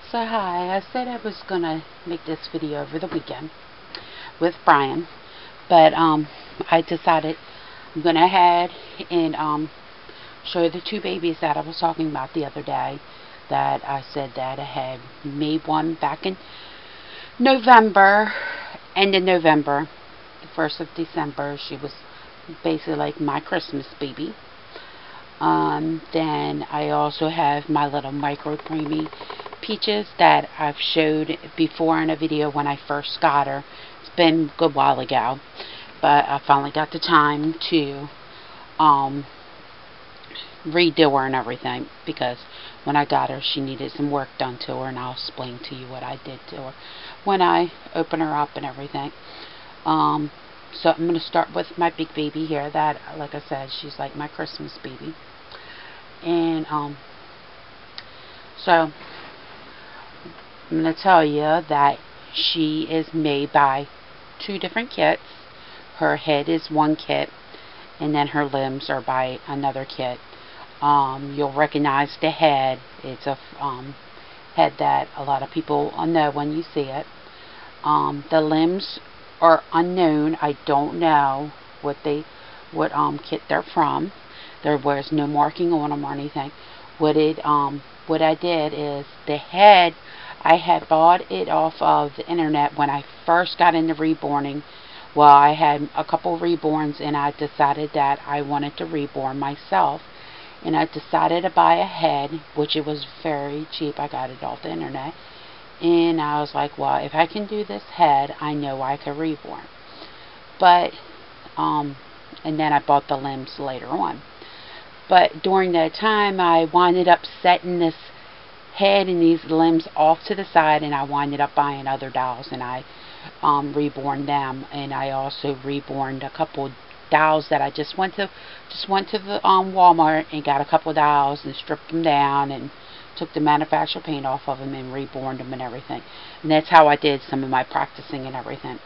So hi, I said I was gonna make this video over the weekend with Brian, but I decided I'm gonna head and show you the two babies that I was talking about the other day. That I said that I had made one back in November, end of November, the 1st of December. She was basically like my Christmas baby. Then I also have my little micro creamy peaches that I've showed before in a video when I first got her. It's been a good while ago, but I finally got the time to redo her and everything, because when I got her she needed some work done to her, and I'll explain to you what I did to her when I open her up and everything. So I'm going to start with my big baby here that, like I said, she's like my Christmas baby. And so I'm going to tell you that she is made by two different kits. Her head is one kit, and then her limbs are by another kit. You'll recognize the head. It's a head that a lot of people know when you see it. The limbs are unknown. I don't know what kit they're from. There was no marking on them or anything. What I did is the head, I had bought it off of the internet when I first got into reborning. Well, I had a couple reborns, and I decided that I wanted to reborn myself, and I decided to buy a head, which it was very cheap. I got it off the internet, and I was like, well, if I can do this head, I know I can reborn. But and then I bought the limbs later on. But during that time, I winded up setting this head and these limbs off to the side, and I winded up buying other dolls, and I reborn them. And I also reborned a couple dolls that I just went to the Walmart and got a couple dolls and stripped them down and took the manufacturer paint off of them and reborned them and everything. And that's how I did some of my practicing and everything.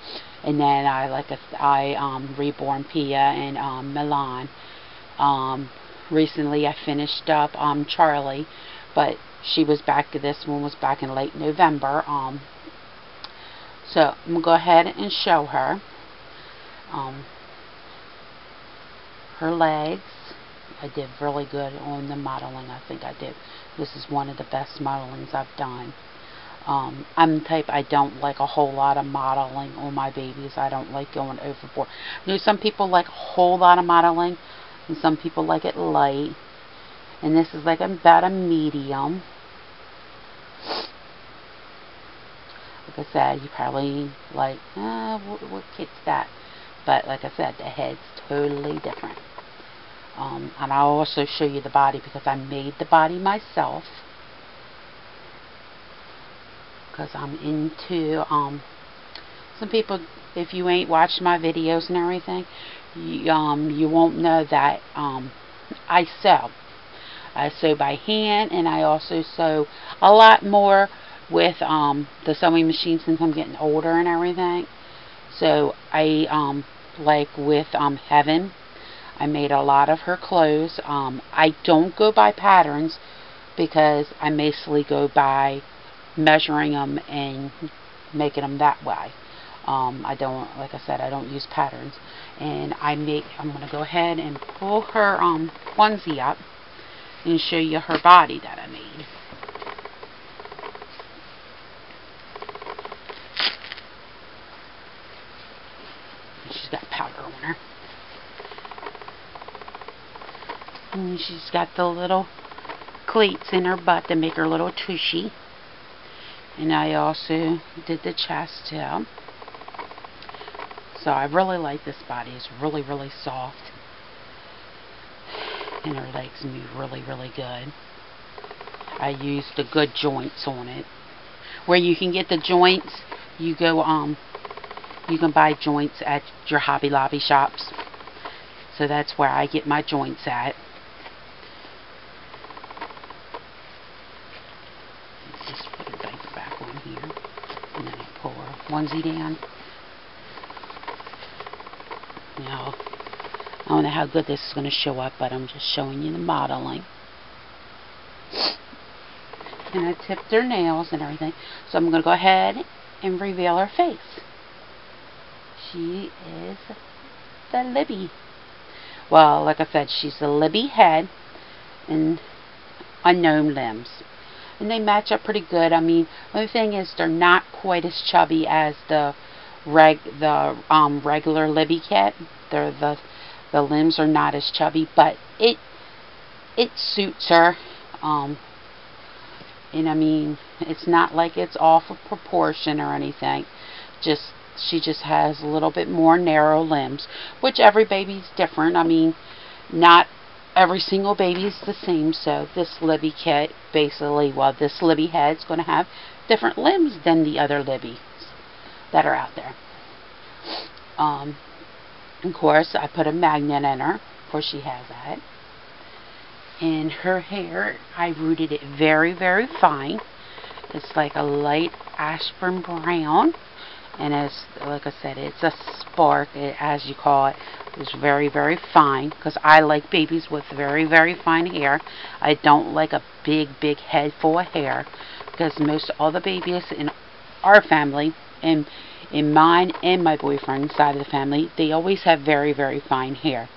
And then I reborn Pia and Milan. Recently I finished up Charlie, but this one was back in late November. So I'm going to go ahead and show her her legs. I did really good on the modeling. I think I did. This is one of the best modelings I've done. I'm the type, I don't like a whole lot of modeling on my babies. I don't like going overboard. You know, some people like a whole lot of modeling, and some people like it light. And this is like about a medium. Like I said, you probably like, what kit's that? But like I said, the head's totally different. And I'll also show you the body, because I made the body myself. Because I'm into, some people, if you ain't watched my videos and everything, you won't know that I sew. I sew by hand, and I also sew a lot more with the sewing machine since I'm getting older and everything. So I like with Heaven, I made a lot of her clothes. I don't go by patterns, because I basically go by measuring them and making them that way. I don't, like I said, I don't use patterns. And I'm going to go ahead and pull her onesie up and show you her body that I made. She's got powder on her. And she's got the little cleats in her butt to make her little tushy. And I also did the chest too. So I really like this body. It's really, really soft. And her legs move really, really good. I used the good joints on it. Where you can get the joints, you go you can buy joints at your Hobby Lobby shops. So that's where I get my joints at. Just put her diaper back on here, and then I'll pull her onesie down. Now, I don't know how good this is going to show up, but I'm just showing you the modeling. And I tipped her nails and everything. So I'm going to go ahead and reveal her face. She is the Libby. Well, like I said, she's the Libby head and unknown limbs. And they match up pretty good. I mean, the only thing is they're not quite as chubby as the regular Libby kit. The limbs are not as chubby, but it suits her. And I mean, it's not like it's off of proportion or anything. She just has a little bit more narrow limbs, which every baby's different. I mean, not every single baby is the same. So this Libby kit, basically, well, this Libby head's going to have different limbs than the other Libbies that are out there. Of course, I put a magnet in her, of course she has that. And her hair, I rooted it very, very fine. It's like a light ashburn brown. And as, like I said, it's a spark, as you call it. It's very, very fine, because I like babies with very, very fine hair. I don't like a big, big head full of hair, because most all the babies in our family, and in mine and my boyfriend's side of the family, they always have very, very fine hair.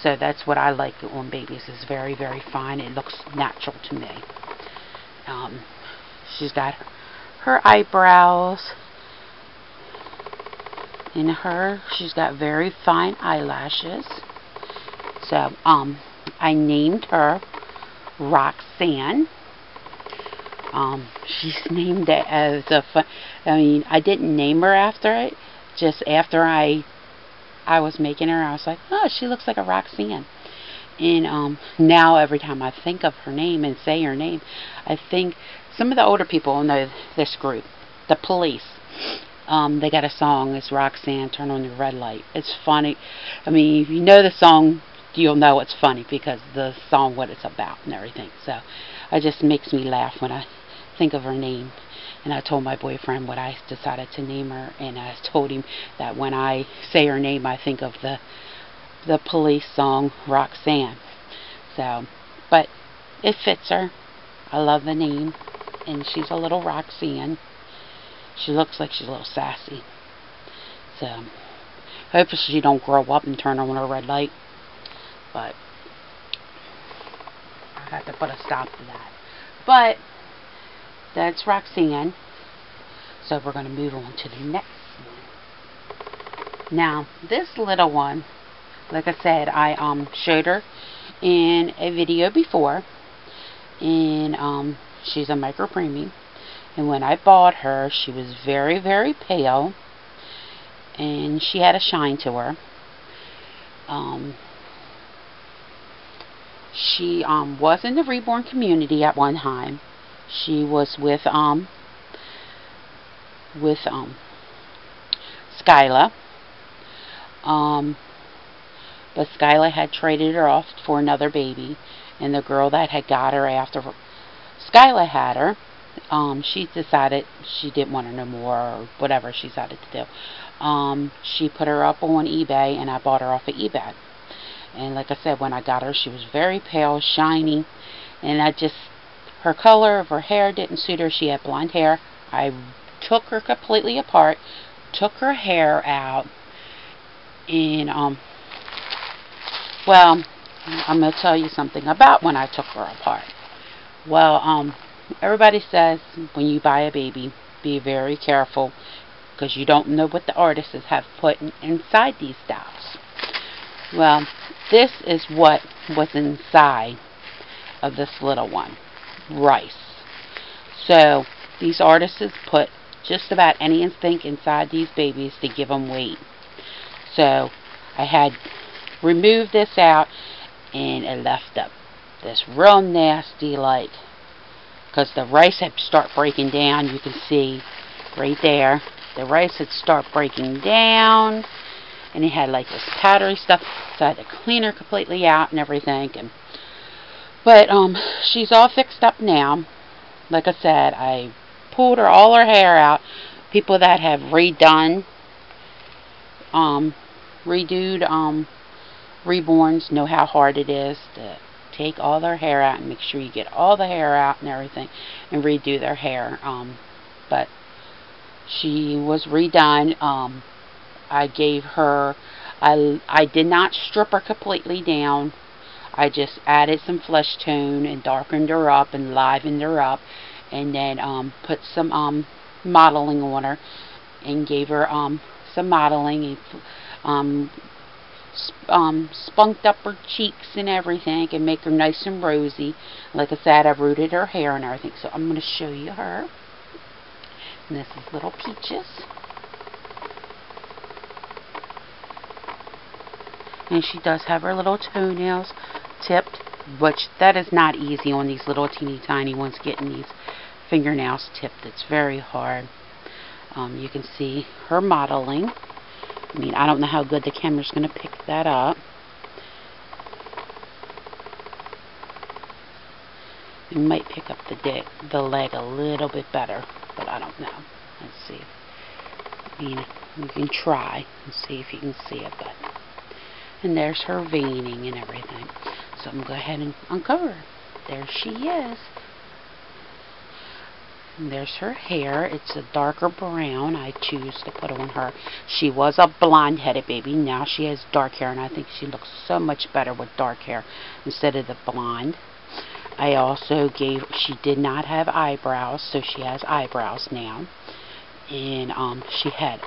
So that's what I like on babies, is very, very fine. It looks natural to me. She's got her eyebrows. In her, she's got very fine eyelashes. So, I named her Roxanne. She's named it as I mean, I didn't name her after it. Just after I was making her, I was like, oh, she looks like a Roxanne. And now every time I think of her name and say her name, I think some of the older people know this group, The Police. They got a song, it's Roxanne, Turn on Your Red Light. It's funny. I mean, if you know the song, you'll know it's funny because the song, what it's about and everything. So it just makes me laugh when I think of her name. And I told my boyfriend what I decided to name her, and I told him that when I say her name, I think of the Police song, Roxanne. So, but it fits her. I love the name, and she's a little Roxanne. She looks like she's a little sassy. So, hopefully she don't grow up and turn on her red light. But I have to put a stop to that. But that's Roxanne. So we're going to move on to the next one. Now, this little one, like I said, I showed her in a video before. And she's a micro preemie. And when I bought her, she was very, very pale. And she had a shine to her. She was in the reborn community at one time. She was with Skyla. But Skyla had traded her off for another baby. And the girl that had got her after Skyla had her, she decided she didn't want her no more, or whatever she decided to do. She put her up on eBay, and I bought her off of eBay. And like I said, when I got her, she was very pale, shiny, and her color of her hair didn't suit her. She had blonde hair. I took her completely apart, took her hair out, and well, I'm going to tell you something about when I took her apart. Well, everybody says when you buy a baby, be very careful, because you don't know what the artists have put inside these dolls. Well, this is what was inside of this little one. Rice. So, these artists put just about anything inside these babies to give them weight. So, I had removed this out, and it left up this real nasty, like, because the rice had start breaking down. You can see right there, the rice had start breaking down, and it had like this powdery stuff, so I had to clean her completely out and everything. But she's all fixed up now. Like I said, I pulled all her hair out. People that have redoed reborns know how hard it is to take all their hair out and make sure you get all the hair out and everything and redo their hair. But she was redone. I gave her, I did not strip her completely down. I just added some flesh tone and darkened her up and livened her up, and then put some modeling on her and gave her some modeling and spunked up her cheeks and everything and make her nice and rosy. Like I said, I rooted her hair and everything. So I'm going to show you her. And this is Little Peaches. And she does have her little toenails tipped, which that is not easy on these little teeny tiny ones, getting these fingernails tipped. It's very hard. You can see her modeling. I mean, I don't know how good the camera's going to pick that up. It might pick up the leg a little bit better, but I don't know. Let's see. I mean, you can try and see if you can see it, but... And there's her veining and everything. So I'm going to go ahead and uncover her. There she is. And there's her hair. It's a darker brown I choose to put on her. She was a blonde-headed baby. Now she has dark hair, and I think she looks so much better with dark hair instead of the blonde. I also gave, she did not have eyebrows, so she has eyebrows now. And she had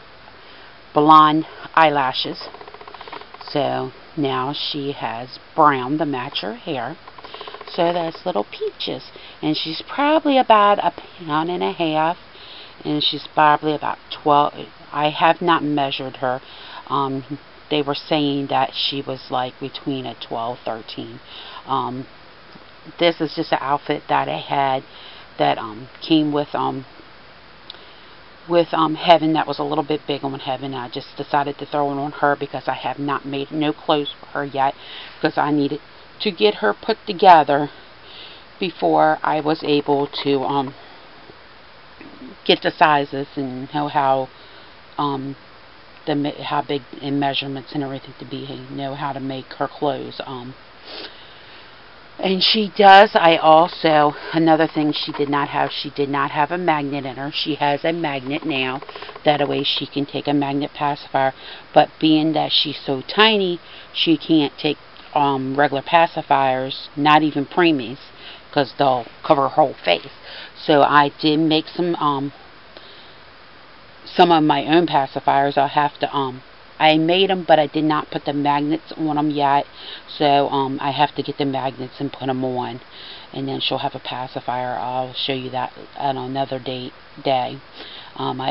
blonde eyelashes. So now she has brown to match her hair. So that's Little Peaches. And she's probably about a pound and a half. And she's probably about 12. I have not measured her. They were saying that she was like between a 12, 13. This is just an outfit that I had that came with Heaven, that was a little bit big on Heaven. I just decided to throw it on her because I have not made no clothes for her yet, because I needed to get her put together before I was able to get the sizes and know how big in measurements and everything to be, and know how to make her clothes. And she does, another thing she did not have a magnet in her. She has a magnet now. That way she can take a magnet pacifier. But being that she's so tiny, she can't take regular pacifiers, not even preemies, because they'll cover her whole face. So I did make some of my own pacifiers. I'll have to, I made them, but I did not put the magnets on them yet. So I have to get the magnets and put them on. And then she'll have a pacifier. I'll show you that on another day. I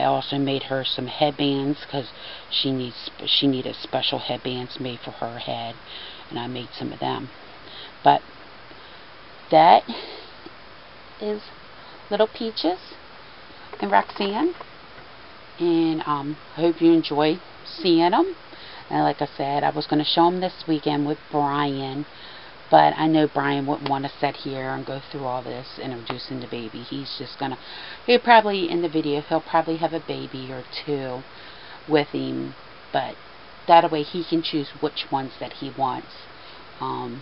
also made her some headbands, because she needed special headbands made for her head. And I made some of them. But that is Little Peaches and Roxanne. And I hope you enjoy seeing them. And like I said, I was going to show them this weekend with Brian, but I know Brian wouldn't want to sit here and go through all this introducing the baby. He's just going to, he'll probably, in the video, he'll probably have a baby or two with him, but that way he can choose which ones that he wants, and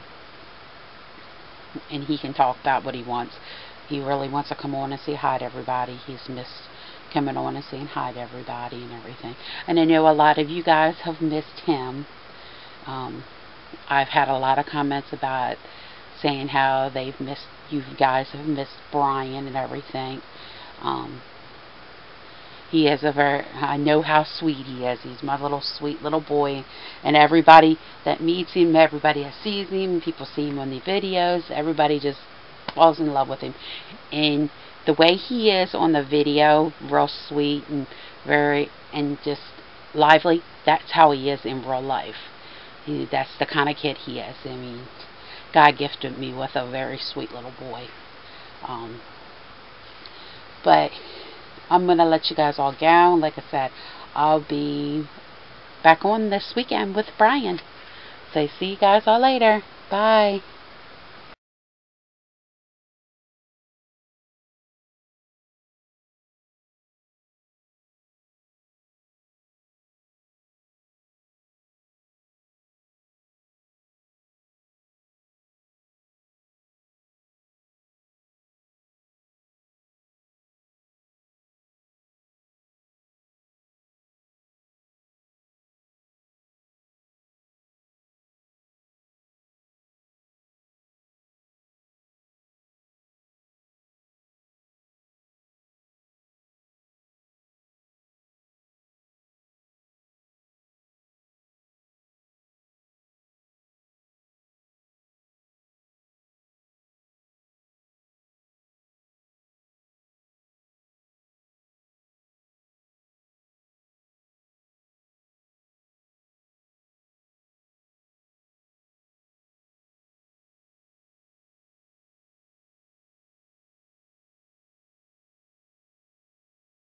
he can talk about what he wants. He really wants to come on and say hi to everybody. He's missed coming on and saying hi to everybody and everything. And I know a lot of you guys have missed him. I've had a lot of comments about saying how they've missed, you guys have missed Brian and everything. He is I know how sweet he is. He's my little sweet little boy. And everybody that meets him, everybody that sees him, people see him on the videos, everybody just falls in love with him. And the way he is on the video, real sweet and just lively, that's how he is in real life. That's the kind of kid he is. I mean, God gifted me with a very sweet little boy. But I'm going to let you guys all go. Like I said, I'll be back on this weekend with Brian. So see you guys all later. Bye.